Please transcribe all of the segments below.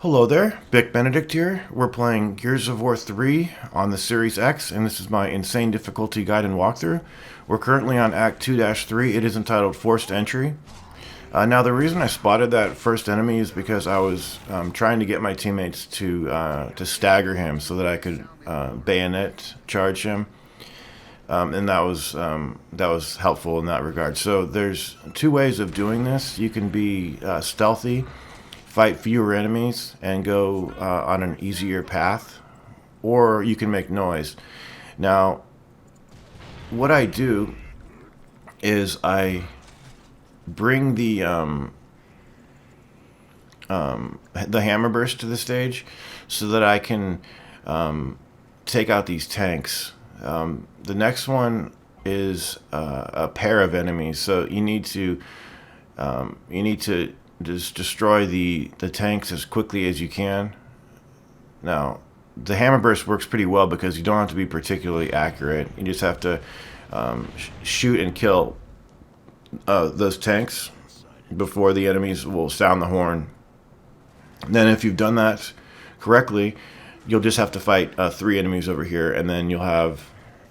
Hello there, Vic Benedict here. We're playing Gears of War 3 on the Series X, and this is my insane difficulty guide and walkthrough. We're currently on Act 2-3. It is entitled Forced Entry. Now, the reason I spotted that first enemy is because I was trying to get my teammates to stagger him so that I could bayonet charge him, and that was helpful in that regard. So there's two ways of doing this. You can be stealthy, fight fewer enemies, and go on an easier path, or you can make noise. Now, what I do is I bring the hammer burst to the stage so that I can take out these tanks. The next one is a pair of enemies, so you need to just destroy the tanks as quickly as you can. Now, the hammer burst works pretty well because you don't have to be particularly accurate. You just have to shoot and kill those tanks before the enemies will sound the horn. And then if you've done that correctly, you'll just have to fight 3 enemies over here, and then you'll have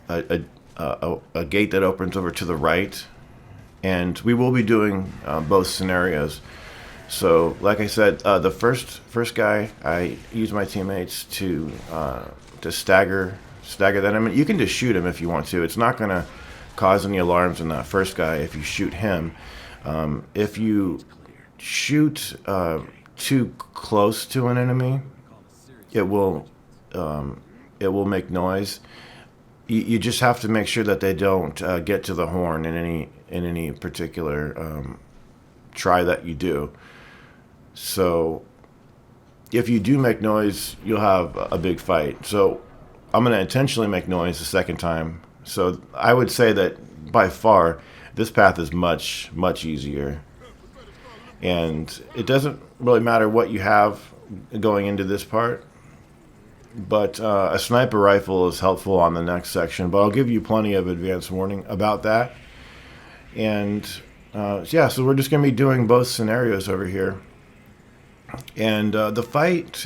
a gate that opens over to the right. And we will be doing both scenarios. So, like I said, the first guy, I use my teammates to stagger that. I mean, you can just shoot him if you want to. It's not going to cause any alarms in that first guy if you shoot him. If you shoot too close to an enemy, it will make noise. You just have to make sure that they don't get to the horn in any particular try that you do. So if you do make noise, you'll have a big fight. So I'm going to intentionally make noise the second time. So I would say that by far this path is much easier, and it doesn't really matter what you have going into this part, but a sniper rifle is helpful on the next section, but I'll give you plenty of advance warning about that. And yeah, so we're just going to be doing both scenarios over here. And the fight,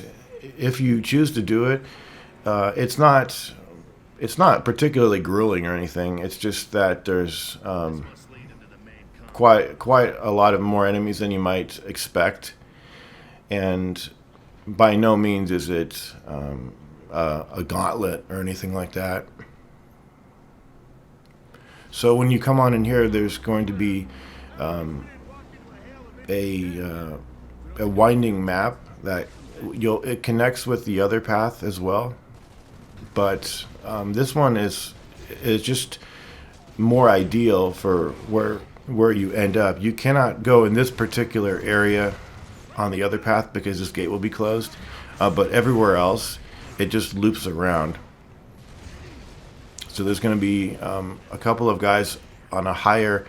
if you choose to do it, it's not particularly grueling or anything. It's just that there's quite a lot of more enemies than you might expect, and by no means is it a gauntlet or anything like that. So when you come on in here, there's going to be a winding map that it connects with the other path as well, but this one is just more ideal for where you end up. You cannot go in this particular area on the other path because this gate will be closed, but everywhere else it just loops around. So there's going to be a couple of guys on a higher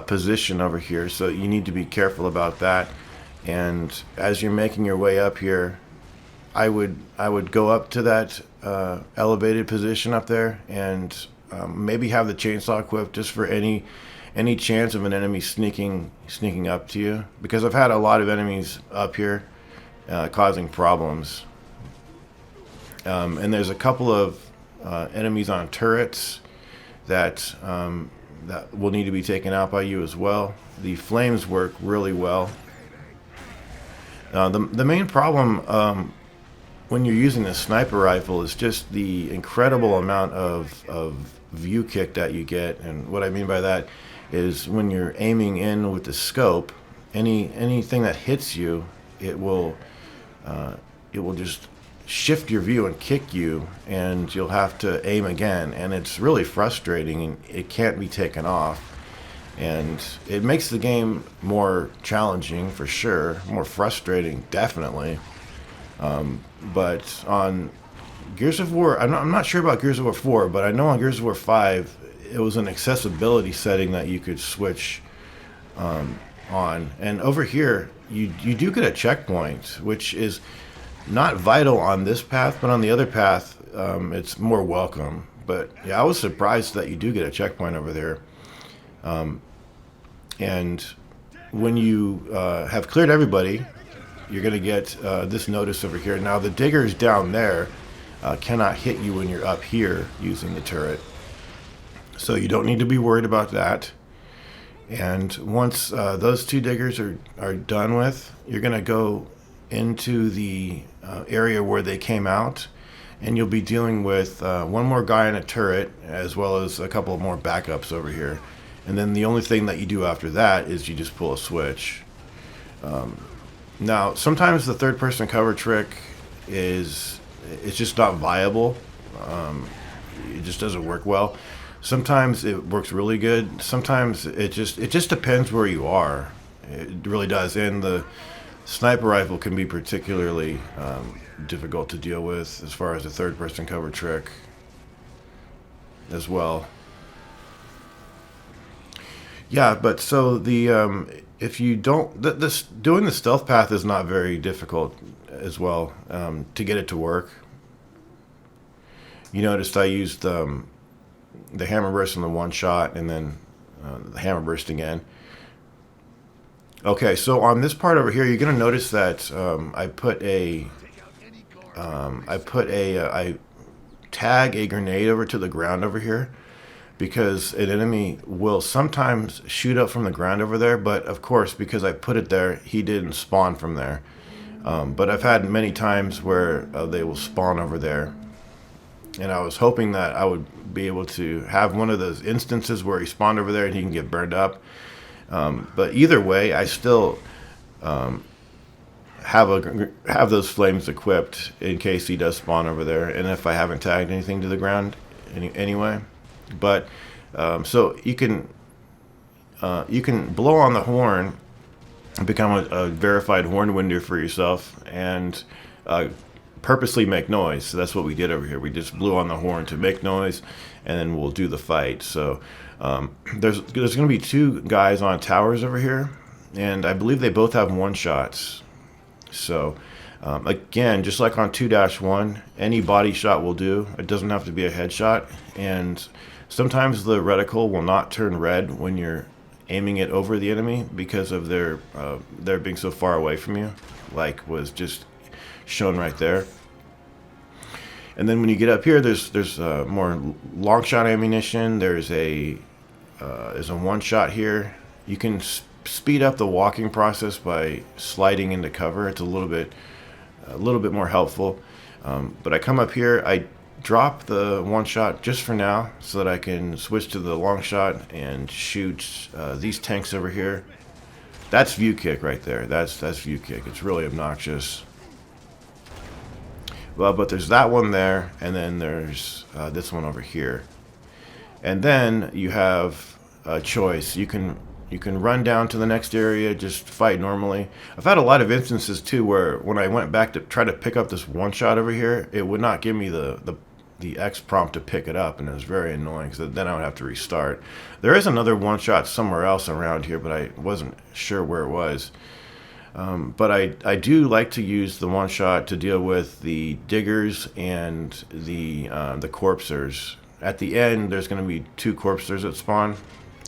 position over here, so you need to be careful about that. And as you're making your way up here, I would go up to that elevated position up there, and maybe have the chainsaw equipped just for any chance of an enemy sneaking up to you, because I've had a lot of enemies up here causing problems. And there's a couple of enemies on turrets that will need to be taken out by you as well. The flames work really well. The main problem when you're using the sniper rifle is just the incredible amount of view kick that you get. And what I mean by that is when you're aiming in with the scope, anything that hits you, it will just shift your view and kick you, and you'll have to aim again, and it's really frustrating, and it can't be taken off. And it makes the game more challenging for sure, more frustrating definitely. But on Gears of War, I'm not sure about Gears of War 4, but I know on Gears of War 5 it was an accessibility setting that you could switch on. And over here you do get a checkpoint, which is not vital on this path, but on the other path it's more welcome. But yeah, I was surprised that you do get a checkpoint over there. And when you have cleared everybody, you're going to get this notice over here. Now the diggers down there cannot hit you when you're up here using the turret, so you don't need to be worried about that. And once those two diggers are done with, you're going to go into the area where they came out, and you'll be dealing with one more guy in a turret, as well as a couple more backups over here. And then the only thing that you do after that is you just pull a switch. Now, sometimes the third-person cover trick it's just not viable. It just doesn't work well. Sometimes it works really good. Sometimes it just depends where you are. It really does. And the sniper rifle can be particularly difficult to deal with as far as the third-person cover trick as well. Yeah, but so the if you don't, doing the stealth path is not very difficult as well to get it to work. You noticed I used the hammer burst on the one shot, and then the hammer burst again. Okay, so on this part over here, you're gonna notice that I tag a grenade over to the ground over here, because an enemy will sometimes shoot up from the ground over there, but of course, because I put it there, he didn't spawn from there. But I've had many times where they will spawn over there, and I was hoping that I would be able to have one of those instances where he spawned over there and he can get burned up. But either way, I still have those flames equipped in case he does spawn over there, and if I haven't tagged anything to the ground anyway. But so you can blow on the horn and become a verified horn winder for yourself, and purposely make noise. So that's what we did over here. We just blew on the horn to make noise, and then we'll do the fight. So there's going to be two guys on towers over here, and I believe they both have one shots. So again, just like on 2-1, any body shot will do. It doesn't have to be a headshot, and sometimes the reticle will not turn red when you're aiming it over the enemy because of their being so far away from you, like was just shown right there. And then when you get up here, there's more long shot ammunition. There's a one shot here. You can speed up the walking process by sliding into cover. It's a little bit more helpful. But I come up here, I drop the one shot just for now so that I can switch to the long shot and shoot these tanks over here. That's view kick right there. That's view kick. It's really obnoxious. Well, but there's that one there, and then there's this one over here. And then you have a choice. You can run down to the next area, just fight normally. I've had a lot of instances too where when I went back to try to pick up this one shot over here, it would not give me the X prompt to pick it up, and it was very annoying, because then I would have to restart. There is another one shot somewhere else around here, but I wasn't sure where it was. But I do like to use the one shot to deal with the diggers and the corpsers. At the end, there's going to be two corpsers that spawn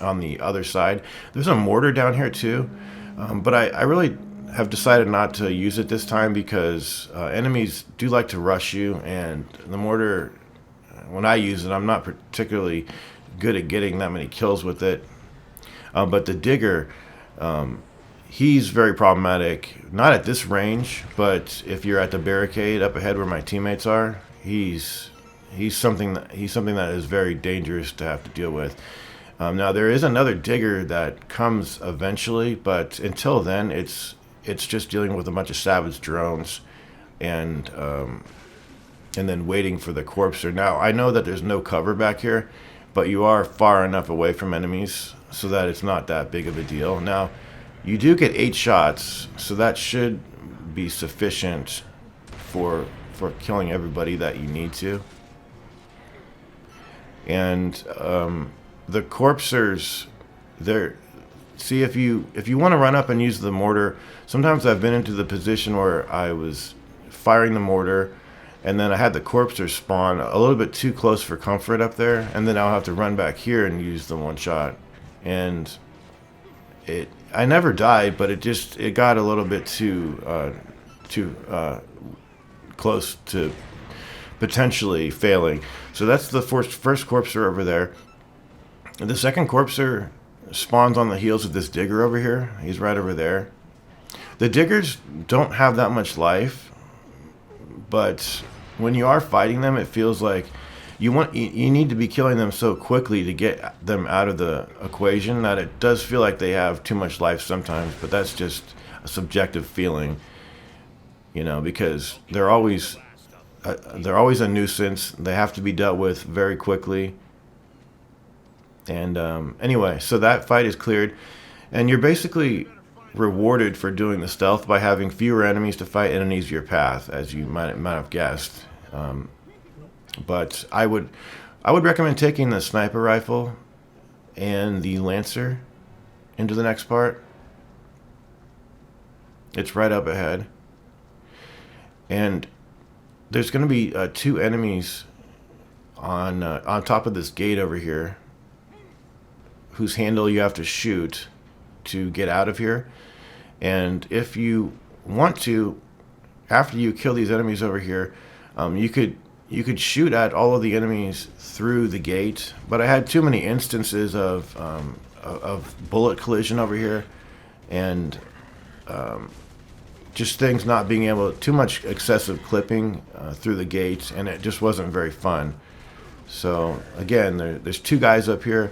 on the other side. There's a mortar down here too, but I really have decided not to use it this time, because enemies do like to rush you, and the mortar, when I use it, I'm not particularly good at getting that many kills with it. But the digger, he's very problematic, not at this range, but if you're at the barricade up ahead where my teammates are, he's something that is very dangerous to have to deal with. Now there is another digger that comes eventually, but until then it's just dealing with a bunch of savage drones and then waiting for the corpser. Now I know that there's no cover back here, but you are far enough away from enemies so that it's not that big of a deal. Now you do get 8 shots, so that should be sufficient for killing everybody that you need to. And the corpsers, see, if you want to run up and use the mortar, sometimes I've been into the position where I was firing the mortar, and then I had the corpsers spawn a little bit too close for comfort up there, and then I'll have to run back here and use the one shot. And I never died, but it got a little bit too close to potentially failing. So that's the first corpser over there. The second corpser spawns on the heels of this digger over here. He's right over there. The diggers don't have that much life, but when you are fighting them, it feels like you need to be killing them so quickly to get them out of the equation that it does feel like they have too much life sometimes. But that's just a subjective feeling, because they're always a nuisance. They have to be dealt with very quickly. And anyway, so that fight is cleared, and you're basically rewarded for doing the stealth by having fewer enemies to fight and an easier path, as you might have guessed. But I would recommend taking the sniper rifle and the lancer into the next part. It's right up ahead, and there's going to be 2 enemies on top of this gate over here, whose handle you have to shoot to get out of here. And if you want to, after you kill these enemies over here, you could shoot at all of the enemies through the gate. But I had too many instances of bullet collision over here, and just things not being able, too much excessive clipping through the gate, and it just wasn't very fun. So again, there's 2 guys up here,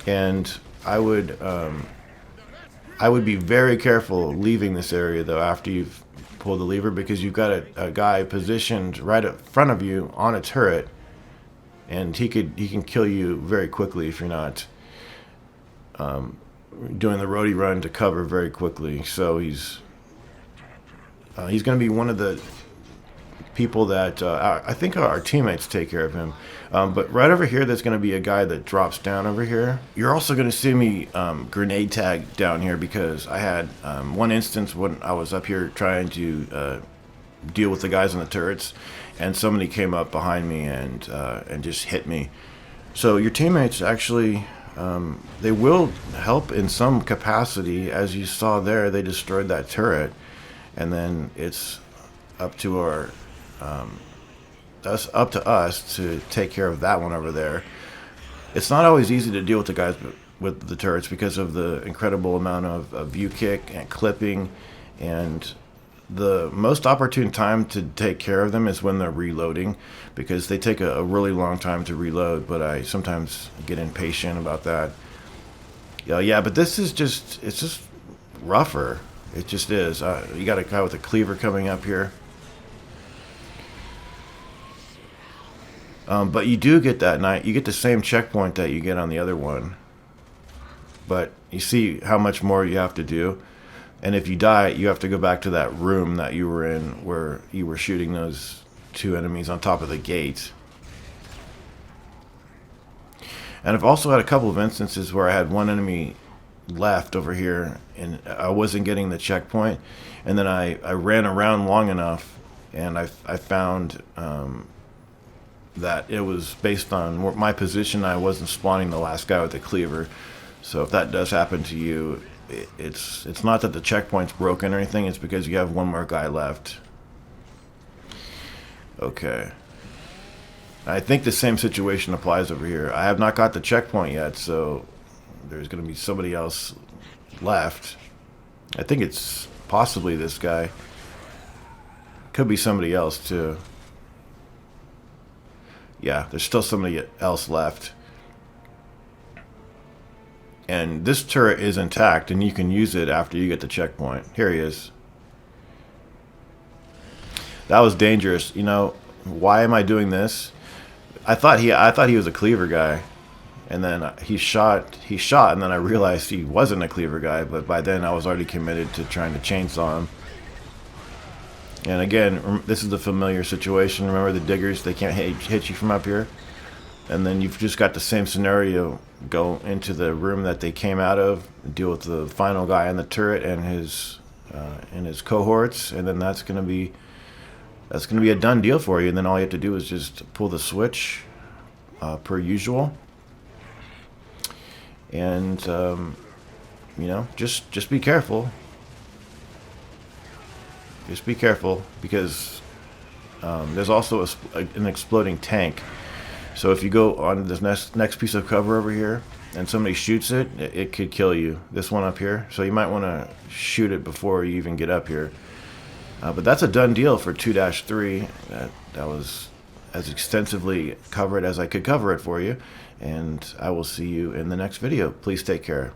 and I would be very careful leaving this area though after you've pulled the lever, because you've got a guy positioned right in front of you on a turret, and he can kill you very quickly if you're not doing the roadie run to cover very quickly. So he's going to be one of the people that I think our teammates take care of him. But right over here, there's going to be a guy that drops down over here. You're also going to see me grenade tag down here, because I had one instance when I was up here trying to deal with the guys in the turrets, and somebody came up behind me and just hit me. So your teammates actually, they will help in some capacity. As you saw there, they destroyed that turret, and then it's up to us to take care of that one over there. It's not always easy to deal with the guys with the turrets because of the incredible amount of view kick and clipping, and the most opportune time to take care of them is when they're reloading, because they take a really long time to reload. But I sometimes get impatient about that. Yeah, but it's just rougher. It just is. You got a guy with a cleaver coming up here. But you do get you get the same checkpoint that you get on the other one. But you see how much more you have to do. And if you die, you have to go back to that room that you were in where you were shooting those 2 enemies on top of the gate. And I've also had a couple of instances where I had one enemy left over here, and I wasn't getting the checkpoint. And then I ran around long enough, and I found that it was based on my position. I wasn't spawning the last guy with the cleaver. So if that does happen to you, it's not that the checkpoint's broken or anything. It's because you have one more guy left. Okay. I think the same situation applies over here. I have not got the checkpoint yet, so there's going to be somebody else left. I think it's possibly this guy. Could be somebody else too. Yeah, there's still somebody else left. And this turret is intact, and you can use it after you get the checkpoint. Here he is. That was dangerous. Why am I doing this? I thought he was a cleaver guy, and then he shot, and then I realized he wasn't a cleaver guy. But by then, I was already committed to trying to chainsaw him. And again, this is the familiar situation. Remember the diggers? They can't hit you from up here. And then you've just got the same scenario. Go into the room that they came out of, deal with the final guy in the turret and his cohorts, and then that's gonna be a done deal for you. And then all you have to do is just pull the switch, per usual. And you know, just be careful. Just be careful, because there's also an exploding tank. So if you go on this next piece of cover over here and somebody shoots it, it could kill you. This one up here. So you might want to shoot it before you even get up here. But that's a done deal for 2-3. That was as extensively covered as I could cover it for you. And I will see you in the next video. Please take care.